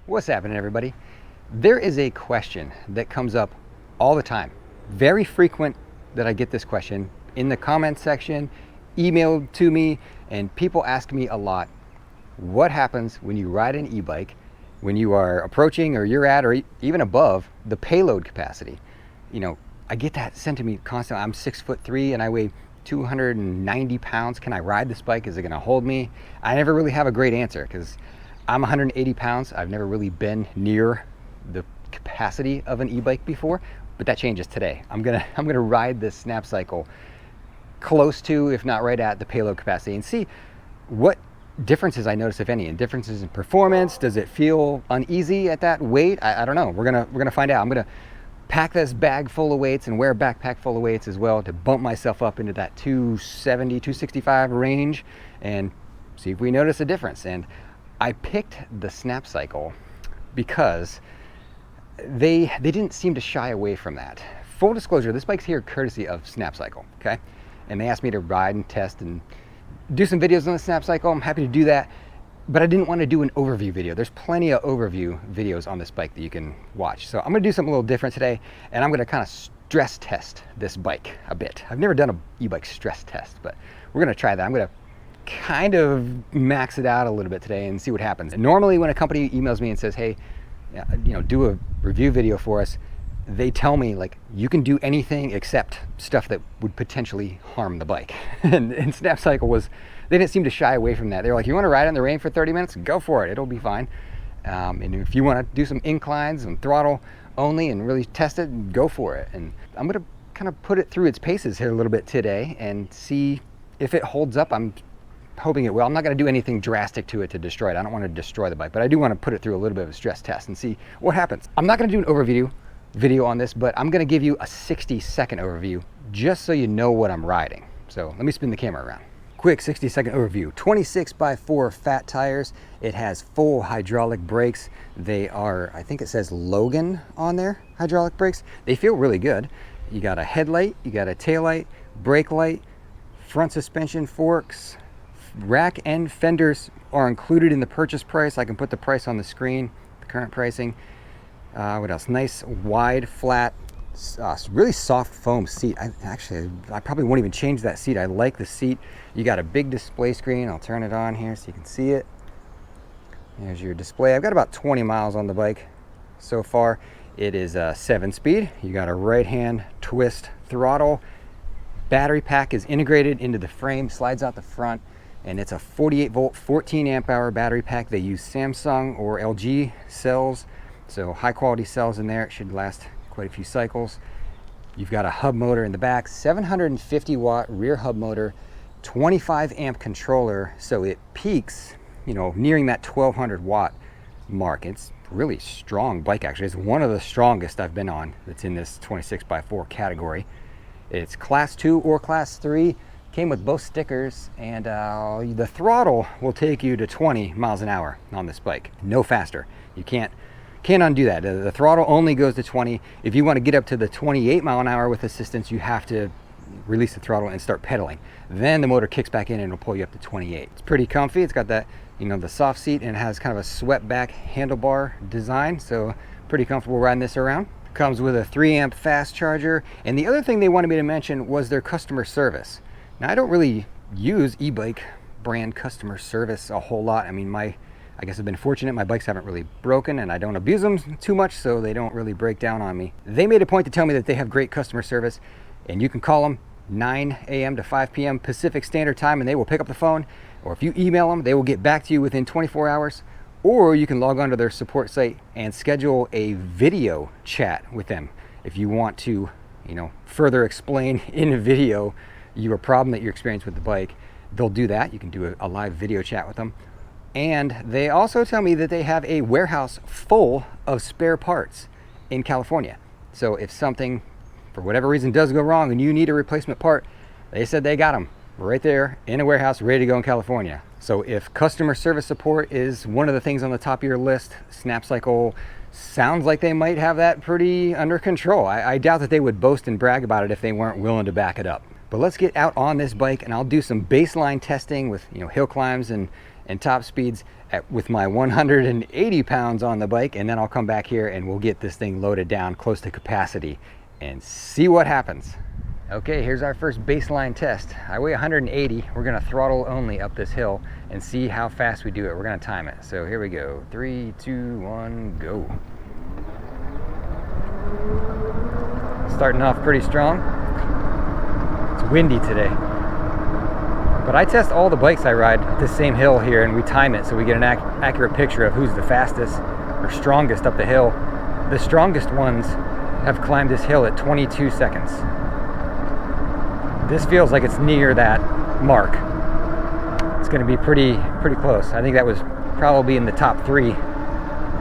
What's happening, everybody? There is a question that comes up all the time. Very frequent that I get this question in the comment section, emailed to me, and people ask me a lot, what happens when you ride an e-bike when you are approaching or you're at or even above the payload capacity? You know, I get that sent to me constantly. I'm 6'3" and I weigh 290 pounds. Can I ride this bike? Is it gonna hold me? I never really have a great answer because I'm 180 pounds. I've never really been near the capacity of an e-bike before, but that changes today. I'm gonna ride this Snapcycle close to, if not right at, the payload capacity and see what differences I notice, if any, and differences in performance. Does it feel uneasy at that weight? I don't know. We're gonna find out. I'm gonna pack this bag full of weights and wear a backpack full of weights as well to bump myself up into that 270, 265 range and see if we notice a difference. And I picked the Snapcycle because they didn't seem to shy away from that. Full disclosure, this bike's here courtesy of Snapcycle, okay? And they asked me to ride and test and do some videos on the Snapcycle. I'm happy to do that, but I didn't want to do an overview video. There's plenty of overview videos on this bike that you can watch. So I'm gonna do something a little different today, and I'm gonna kind of stress test this bike a bit. I've never done an e-bike stress test, but we're gonna try that. I'm gonna kind of max it out a little bit today and see what happens. And normally when a company emails me and says, hey, you know, do a review video for us, they tell me like, you can do anything except stuff that would potentially harm the bike. and Snapcycle they didn't seem to shy away from that. They were like, you want to ride in the rain for 30 minutes? Go for it, it'll be fine. And if you want to do some inclines and throttle only and really test it, go for it. And I'm gonna kind of put it through its paces here a little bit today and see if it holds up. I'm hoping it will. I'm not going to do anything drastic to it to destroy it. I don't want to destroy the bike, but I do want to put it through a little bit of a stress test and see what happens. I'm not going to do an overview video on this, but I'm going to give you a 60-second overview just so you know what I'm riding. So let me spin the camera around. Quick 60-second overview. 26x4 fat tires. It has full hydraulic brakes. They are, I think it says Logan on there, hydraulic brakes. They feel really good. You got a headlight, you got a taillight, brake light, front suspension forks. Rack and fenders are included in the purchase price. I can put the price on the screen, the current pricing. What else? Nice, wide, flat, really soft foam seat. I probably won't even change that seat. I like the seat. You got a big display screen. I'll turn it on here so you can see it. There's your display. I've got about 20 miles on the bike so far. It is a 7-speed. You got a right-hand twist throttle. Battery pack is integrated into the frame, slides out the front. And it's a 48 volt, 14 amp hour battery pack. They use Samsung or LG cells, so high quality cells in there. It should last quite a few cycles. You've got a hub motor in the back, 750 watt rear hub motor, 25 amp controller, so it peaks, you know, nearing that 1200 watt mark. It's really strong bike, actually. It's one of the strongest I've been on that's in this 26x4 category. It's class 2 or class 3. Came with both stickers, and the throttle will take you to 20 miles an hour on this bike, no faster. You can't undo that. The throttle only goes to 20. If you want to get up to the 28 mile an hour with assistance, you have to release the throttle and start pedaling. Then the motor kicks back in and it'll pull you up to 28. It's pretty comfy. It's got that, you know, the soft seat, and it has kind of a swept back handlebar design, so pretty comfortable riding this around. Comes with a 3 amp fast charger, and the other thing they wanted me to mention was their customer service. Now, I don't really use e-bike brand customer service a whole lot. I mean, I guess I've been fortunate. My bikes haven't really broken and I don't abuse them too much, so they don't really break down on me. They made a point to tell me that they have great customer service, and you can call them 9 a.m. to 5 p.m. Pacific Standard Time, and they will pick up the phone. Or if you email them, they will get back to you within 24 hours. Or you can log on to their support site and schedule a video chat with them if you want to, you know, further explain in a video your problem that you experience with the bike. They'll do that. You can do a live video chat with them. And they also tell me that they have a warehouse full of spare parts in California. So if something, for whatever reason, does go wrong and you need a replacement part, they said they got them right there in a warehouse ready to go in California. So if customer service support is one of the things on the top of your list, Snapcycle sounds like they might have that pretty under control. I doubt that they would boast and brag about it if they weren't willing to back it up. But let's get out on this bike and I'll do some baseline testing with, you know, hill climbs and top speeds with my 180 pounds on the bike, and then I'll come back here and we'll get this thing loaded down close to capacity and see what happens. Okay, here's our first baseline test. I weigh 180. We're gonna throttle only up this hill and see how fast we do it. We're gonna time it. So here we go. 3, 2, 1, go. Starting off pretty strong. It's windy today. But I test all the bikes I ride at this same hill here, and we time it so we get an accurate picture of who's the fastest or strongest up the hill. The strongest ones have climbed this hill at 22 seconds. This feels like it's near that mark. It's going to be pretty close. I think that was probably in the top 3.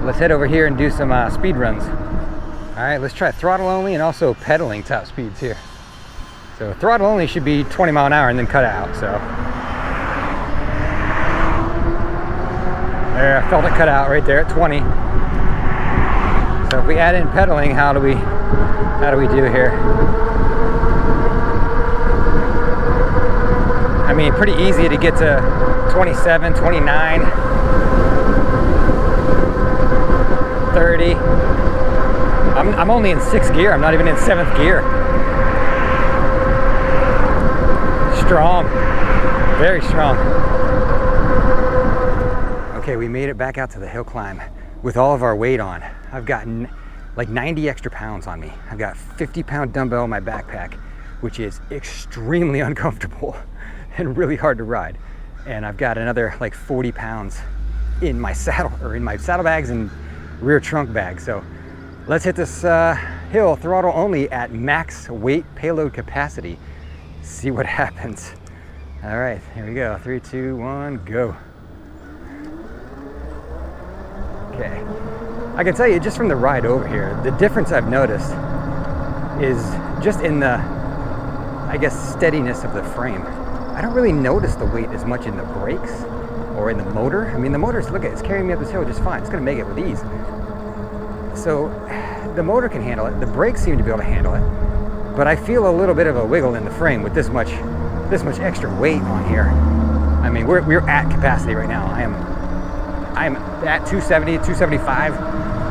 Let's head over here and do some speed runs. All right, let's try throttle only and also pedaling top speeds here. So throttle only should be 20 mile an hour and then cut out, so. There, I felt it cut out right there at 20. So if we add in pedaling, how do we do here? I mean, pretty easy to get to 27, 29, 30. I'm only in 6th gear. I'm not even in 7th gear. Strong, very strong. Okay, we made it back out to the hill climb with all of our weight on. I've gotten like 90 extra pounds on me. I've got a 50-pound dumbbell in my backpack, which is extremely uncomfortable and really hard to ride. And I've got another like 40 pounds in my saddle, or in my saddlebags and rear trunk bag. So let's hit this hill throttle only at max weight payload capacity. See what happens. All right, here we go. 3, 2, 1, go. Okay, I can tell you just from the ride over here, the difference I've noticed is just in the, I guess, steadiness of the frame. I don't really notice the weight as much in the brakes or in the motor. I mean, the motor's, look at it, it's carrying me up this hill just fine. It's gonna make it with ease. So the motor can handle it. The brakes seem to be able to handle it. But I feel a little bit of a wiggle in the frame with this much extra weight on here. I mean, we're at capacity right now. I'm at 270, 275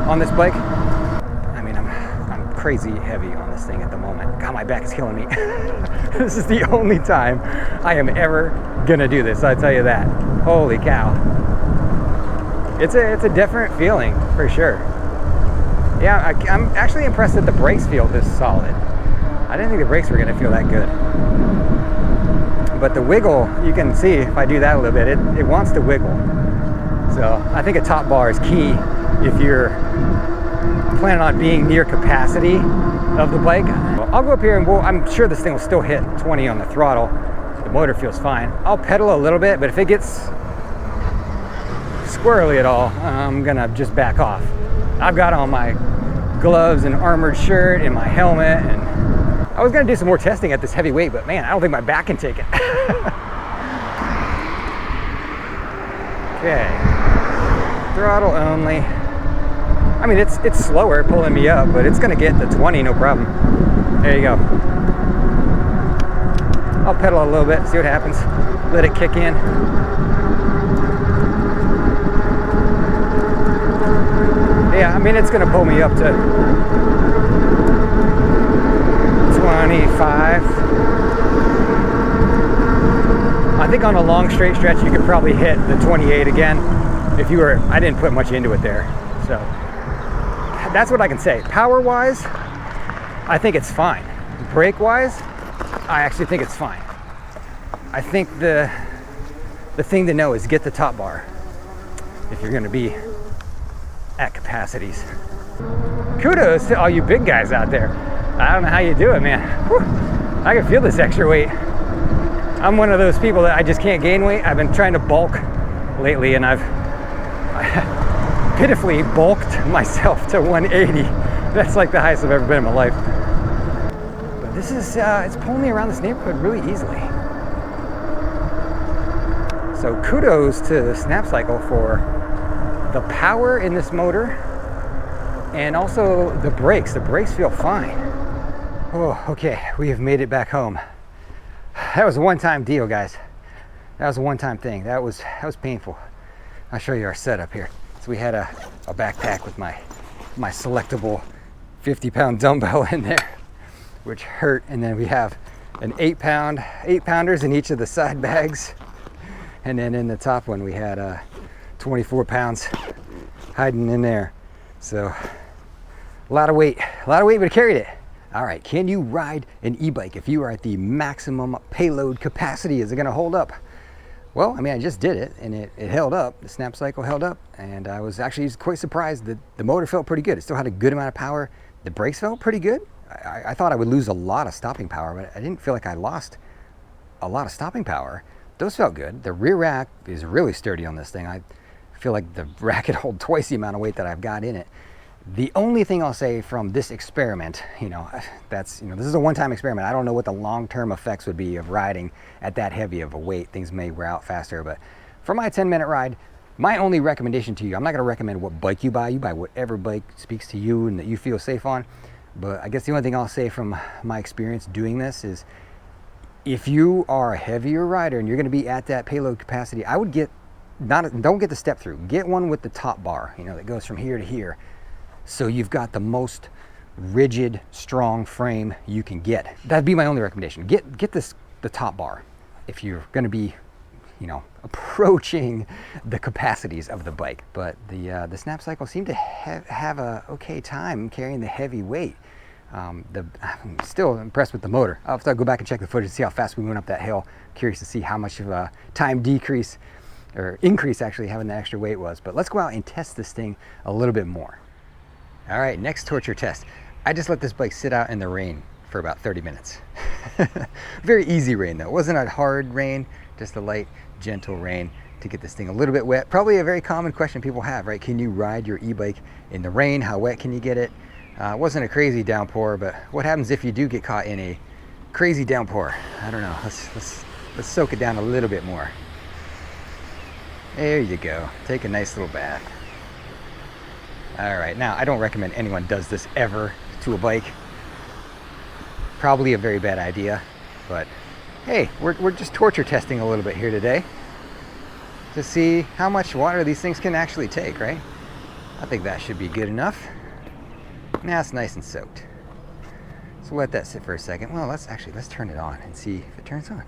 on this bike. I mean, I'm crazy heavy on this thing at the moment. God, my back is killing me. This is the only time I am ever gonna do this, I tell you that. Holy cow. It's a different feeling for sure. Yeah, I'm actually impressed that the brakes feel this solid. I didn't think the brakes were gonna feel that good. But the wiggle, you can see if I do that a little bit, it wants to wiggle. So I think a top bar is key if you're planning on being near capacity of the bike. I'll go up here and I'm sure this thing will still hit 20 on the throttle. The motor feels fine. I'll pedal a little bit, but if it gets squirrely at all, I'm gonna just back off. I've got on my gloves and armored shirt and my helmet, and I was gonna do some more testing at this heavy weight, but man, I don't think my back can take it. Okay, throttle only. I mean, it's slower pulling me up, but it's gonna get to 20, no problem. There you go. I'll pedal a little bit, see what happens. Let it kick in. Yeah, I mean, it's gonna pull me up to 25. I think on a long straight stretch you could probably hit the 28 again if you were, I didn't put much into it there. So that's what I can say. Power wise, I think it's fine. Brake wise, I actually think it's fine. I think the thing to know is get the top bar if you're gonna be at capacities. Kudos to all you big guys out there. I don't know how you do it, man. Whew. I can feel this extra weight. I'm one of those people that I just can't gain weight. I've been trying to bulk lately, and I've pitifully bulked myself to 180. That's like the highest I've ever been in my life. But this is, it's pulling me around this neighborhood really easily. So kudos to the Snapcycle for the power in this motor, and also the brakes. The brakes feel fine. Oh, okay, we have made it back home. that was a one-time deal, guys. That was a one-time thing. That was painful. I'll show you our setup here. So we had a backpack with my selectable 50-pound dumbbell in there, which hurt. And then we have an 8-pounders in each of the side bags. And then in the top one, we had 24 pounds hiding in there. So a lot of weight, but I carried it. All right, can you ride an e-bike if you are at the maximum payload capacity? Is it gonna hold up? Well, I mean, I just did it and it held up. The Snapcycle held up, and I was actually quite surprised that the motor felt pretty good. It still had a good amount of power. The brakes felt pretty good. I thought I would lose a lot of stopping power, but I didn't feel like I lost a lot of stopping power. Those felt good. The rear rack is really sturdy on this thing. I feel like the rack could hold twice the amount of weight that I've got in it. The only thing I'll say from this experiment, this is a one-time experiment. I don't know what the long-term effects would be of riding at that heavy of a weight. Things may wear out faster, but for my 10-minute ride, my only recommendation to you, I'm not gonna recommend what bike you buy. You buy whatever bike speaks to you and that you feel safe on. But I guess the only thing I'll say from my experience doing this is, if you are a heavier rider and you're gonna be at that payload capacity, I would don't get the Step-Thru. Get one with the top bar, that goes from here to here. So you've got the most rigid, strong frame you can get. That'd be my only recommendation. Get the top bar if you're gonna be, approaching the capacities of the bike. But the Snapcycle seemed to have a okay time carrying the heavy weight. I'm still impressed with the motor. I'll have to go back and check the footage and see how fast we went up that hill. Curious to see how much of a time decrease or increase actually having the extra weight was. But let's go out and test this thing a little bit more. All right, next torture test. I just let this bike sit out in the rain for about 30 minutes. Very easy rain though. It wasn't a hard rain, just a light, gentle rain to get this thing a little bit wet. Probably a very common question people have, right? Can you ride your e-bike in the rain? How wet can you get it? It wasn't a crazy downpour, but what happens if you do get caught in a crazy downpour? I don't know. Let's soak it down a little bit more. There you go. Take a nice little bath. All right, now I don't recommend anyone does this ever to a bike. Probably a very bad idea, but hey, we're just torture testing a little bit here today to see how much water these things can actually take, right? I think that should be good enough. Now it's nice and soaked. So let that sit for a second. Well, let's turn it on and see if it turns on.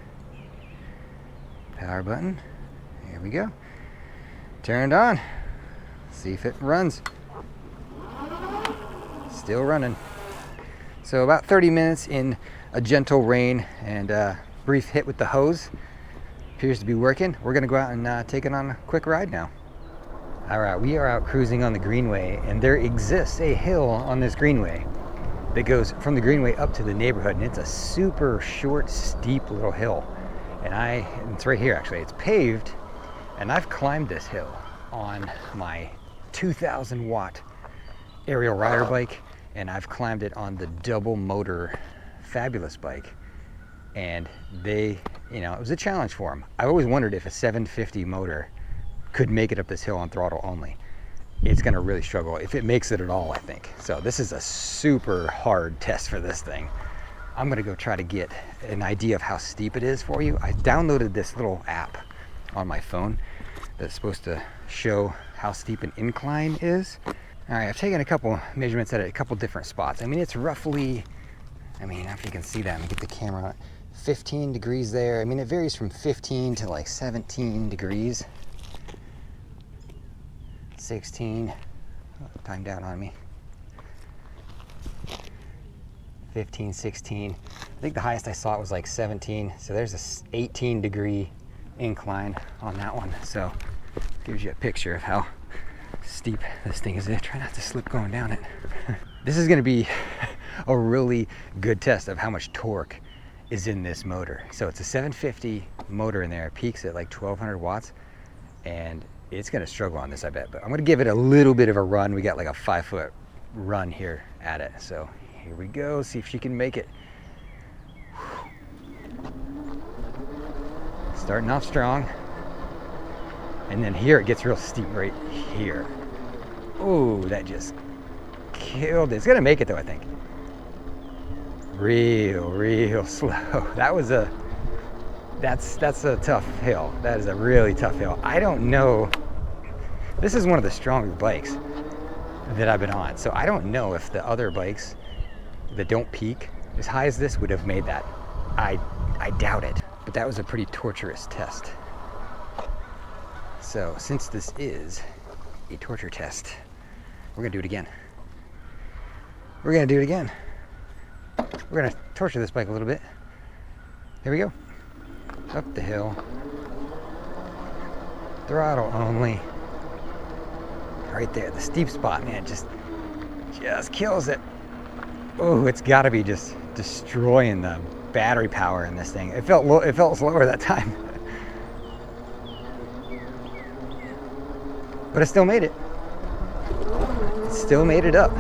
Power button, here we go. Turned on, see if it runs. Still running. So about 30 minutes in a gentle rain and a brief hit with the hose. Appears to be working. We're gonna go out and take it on a quick ride now. All right, we are out cruising on the greenway, and there exists a hill on this greenway that goes from the greenway up to the neighborhood, and it's a super short, steep little hill. And it's right here actually, it's paved, and I've climbed this hill on my 2,000 watt aerial rider bike, and I've climbed it on the double motor Fabulous bike, and it was a challenge for them. I always wondered if a 750 motor could make it up this hill on throttle only. It's gonna really struggle if it makes it at all, I think. So this is a super hard test for this thing. I'm gonna go try to get an idea of how steep it is for you. I downloaded this little app on my phone that's supposed to show how steep an incline is. All right, I've taken a couple measurements at a couple different spots. I mean, it's roughly, if you can see that, let me get the camera on. 15 degrees there. I mean, it varies from 15 to like 17 degrees. 16, timed out on me. 15, 16. I think the highest I saw it was like 17. So there's a 18 degree incline on that one. So gives you a picture of how steep this thing is. Try not to slip going down it. This is gonna be a really good test of how much torque is in this motor. So it's a 750 motor in there. It peaks at like 1200 watts, and it's gonna struggle on this, I bet. But I'm gonna give it a little bit of a run. We got like a 5-foot run here at it. So here we go, see if she can make it. Starting off strong. And then here it gets real steep right here. Oh, that just killed it. It's gonna make it though, I think. Real slow. That was a That's a tough hill. That is a really tough hill. I don't know. This is one of the stronger bikes that I've been on. So I don't know if the other bikes that don't peak as high as this would have made that. I doubt it. But that was a pretty torturous test. So since this is a torture test, we're gonna do it again. We're gonna do it again. We're gonna torture this bike a little bit. Here we go. Up the hill. Throttle only. Right there, the steep spot, man, just kills it. Oh, it's gotta be just destroying the battery power in this thing. It felt slower that time. But I still made it. Still made it up.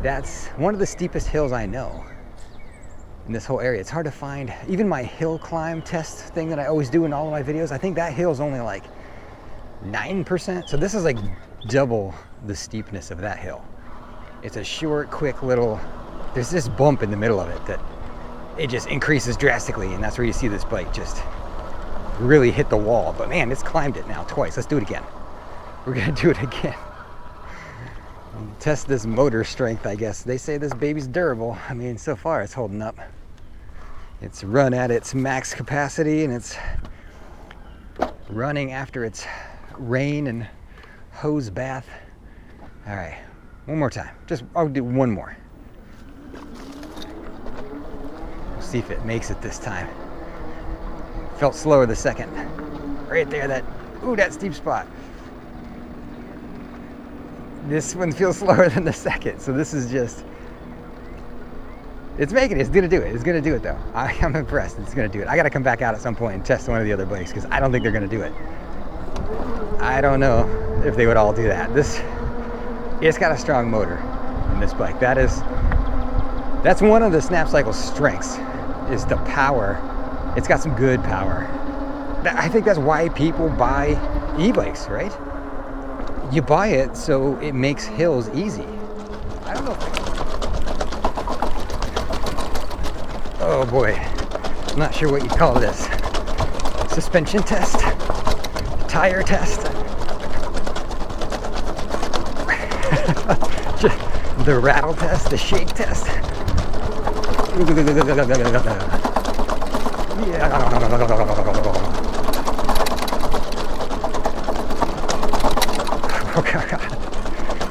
That's one of the steepest hills I know in this whole area. It's hard to find. Even my hill climb test thing that I always do in all of my videos, I think that hill is only like 9%. So this is like double the steepness of that hill. It's a short, quick little, there's this bump in the middle of it that it just increases drastically, and that's where you see this bike just really hit the wall. But man, it's climbed it now twice. Let's do it again. We're gonna do it again. Test this motor strength, I guess. They say this baby's durable. I mean, so far it's holding up. It's run at its max capacity, and it's running after its rain and hose bath. All right, one more time. I'll do one more. We'll see if it makes it this time. Felt slower the second. Right there, that steep spot. This one feels slower than the second, so this is just, it's making it. It's gonna do it. It's gonna do it though. I'm impressed. It's gonna do it. I gotta come back out at some point and test one of the other bikes because I don't think they're gonna do it. I don't know if they would all do that. It's got a strong motor in this bike. That's one of the Snapcycle's strengths, is the power. It's got some good power. I think that's why people buy e-bikes, right? You buy it so it makes hills easy. I don't know. Oh boy, I'm not sure what you call this. Suspension test, tire test. The rattle test, the shake test.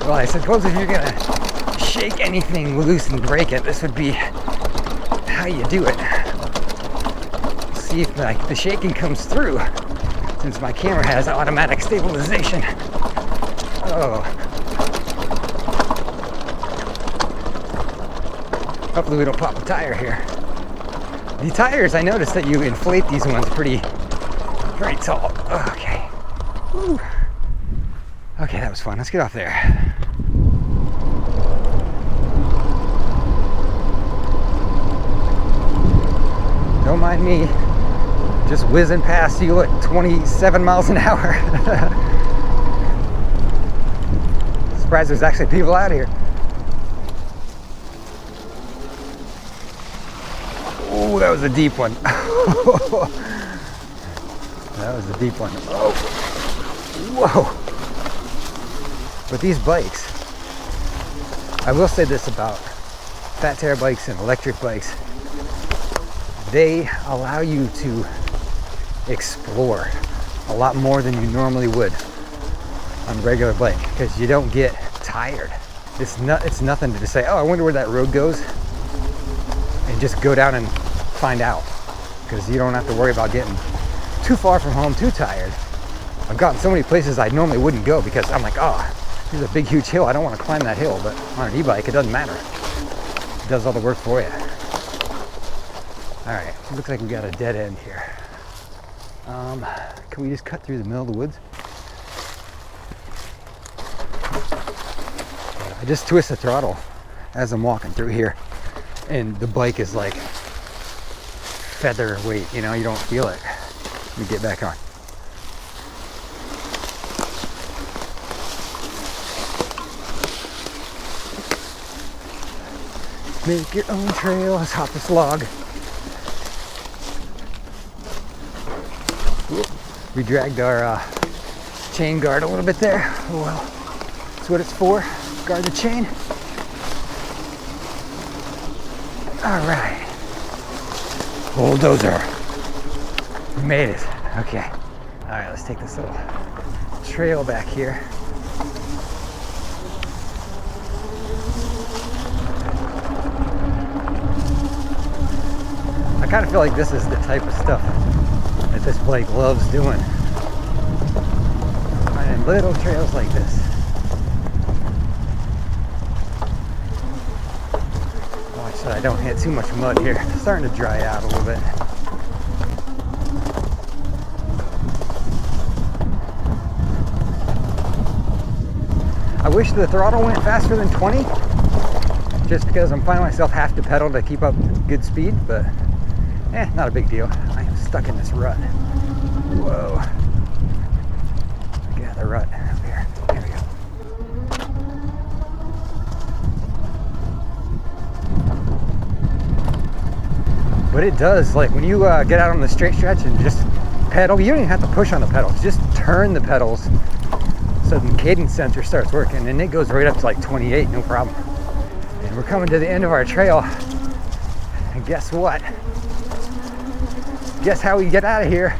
Well, I suppose if you're gonna shake anything loose and break it, this would be how you do it. See if the shaking comes through, since my camera has automatic stabilization. Oh. Hopefully we don't pop a tire here. The tires, I noticed that you inflate these ones pretty tall. Okay. Whew. Okay, that was fun. Let's get off there. Don't mind me just whizzing past you at 27 miles an hour. Surprised there's actually people out here. Oh, that was a deep one. That was a deep one. Oh, whoa. But these bikes, I will say this about fat tire bikes and electric bikes, they allow you to explore a lot more than you normally would on a regular bike, because you don't get tired. It's nothing to just say, oh, I wonder where that road goes, and just go down and find out, because you don't have to worry about getting too far from home, too tired. I've gotten so many places I normally wouldn't go because I'm like, oh, there's a big, huge hill. I don't want to climb that hill, but on an e-bike, it doesn't matter. It does all the work for you. All right, looks like we got a dead end here. Can we just cut through the middle of the woods? I just twist the throttle as I'm walking through here, and the bike is like featherweight, you know, you don't feel it. Let me get back on. Make your own trail. Let's hop this log. We dragged our chain guard a little bit there. Oh well, that's what it's for. Guard the chain. All right. Bulldozer. We made it. Okay. All right, let's take this little trail back here. I kind of feel like this is the type of stuff that this bike loves doing. Finding little trails like this. Watch that I don't hit too much mud here. It's starting to dry out a little bit. I wish the throttle went faster than 20, just because I'm finding myself have to pedal to keep up good speed, but not a big deal. I am stuck in this rut. Whoa. Get out of the rut up here. There we go. But it does, like when you get out on the straight stretch and just pedal, you don't even have to push on the pedals, just turn the pedals so the cadence sensor starts working, and it goes right up to like 28, no problem. And we're coming to the end of our trail, and guess what? Guess how we get out of here?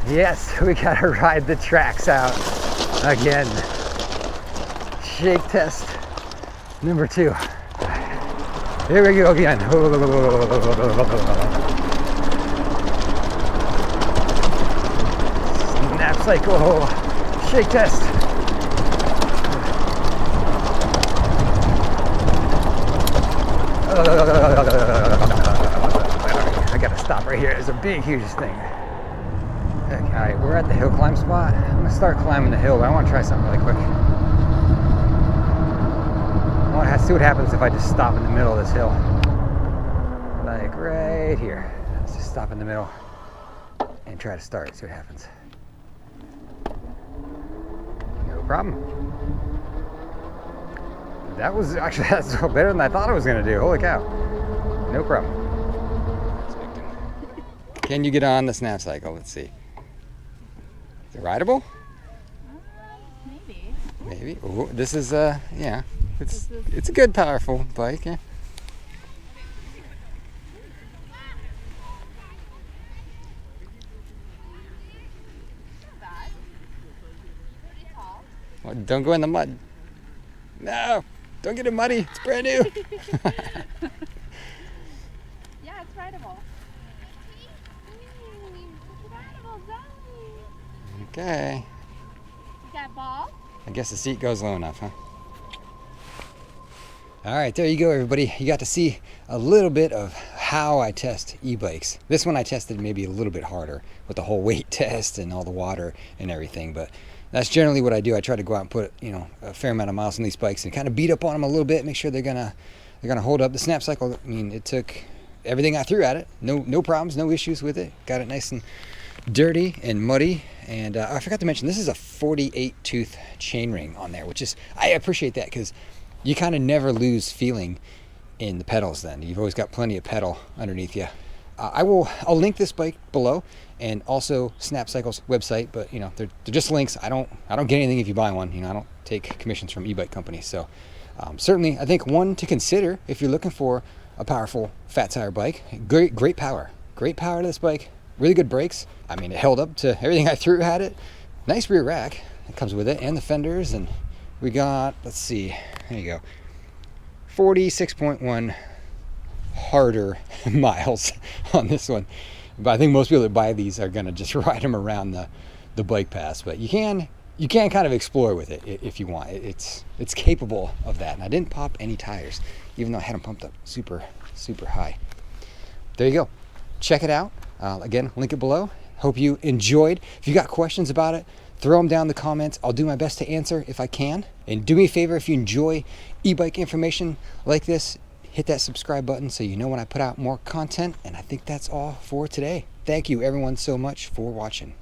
Yes, we gotta ride the tracks out again. Shake test number 2. Here we go again. Snapcycle shake test. I gotta stop right here. It's a big, huge thing. Okay, all right, we're at the hill climb spot. I'm gonna start climbing the hill, but I want to try something really quick. I want to see what happens if I just stop in the middle of this hill. Like right here. Let's just stop in the middle and try to start. See what happens. No problem. That was actually, that's better than I thought I was gonna do. Holy cow. No problem. Can you get on the Snapcycle? Let's see. Is it rideable? Maybe. Maybe. Oh, this is yeah. It's a good, powerful bike. Yeah. Well, don't go in the mud. No, don't get it muddy. It's brand new. Yeah, it's rideable. Okay. You got ball? I guess the seat goes low enough, huh? All right, there you go, everybody. You got to see a little bit of how I test e-bikes. This one I tested maybe a little bit harder with the whole weight test and all the water and everything, but that's generally what I do. I try to go out and put, you know, a fair amount of miles on these bikes and kind of beat up on them a little bit, make sure they're gonna hold up. The Snapcycle, I mean, it took everything I threw at it. No problems, no issues with it. Got it nice and dirty and muddy. And I forgot to mention, this is a 48 tooth chain ring on there, which is, I appreciate that because you kind of never lose feeling in the pedals then. You've always got plenty of pedal underneath you. I'll link this bike below and also Snapcycle's website, but you know, they're just links. I don't get anything if you buy one. You know, I don't take commissions from e-bike companies. So certainly I think one to consider if you're looking for a powerful fat tire bike. Great power to this bike. Really good brakes. I mean, it held up to everything I threw at it. Nice rear rack that comes with it and the fenders. And we got, let's see, there you go, 46.1 harder miles on this one. But I think most people that buy these are gonna just ride them around the bike paths. But you can kind of explore with it if you want. It's capable of that. And I didn't pop any tires, even though I had them pumped up super high. There you go. Check it out. Again, link it below. Hope you enjoyed. If you got questions about it, throw them down in the comments. I'll do my best to answer if I can. And do me a favor, if you enjoy e-bike information like this, hit that subscribe button so you know when I put out more content. And I think that's all for today. Thank you everyone so much for watching.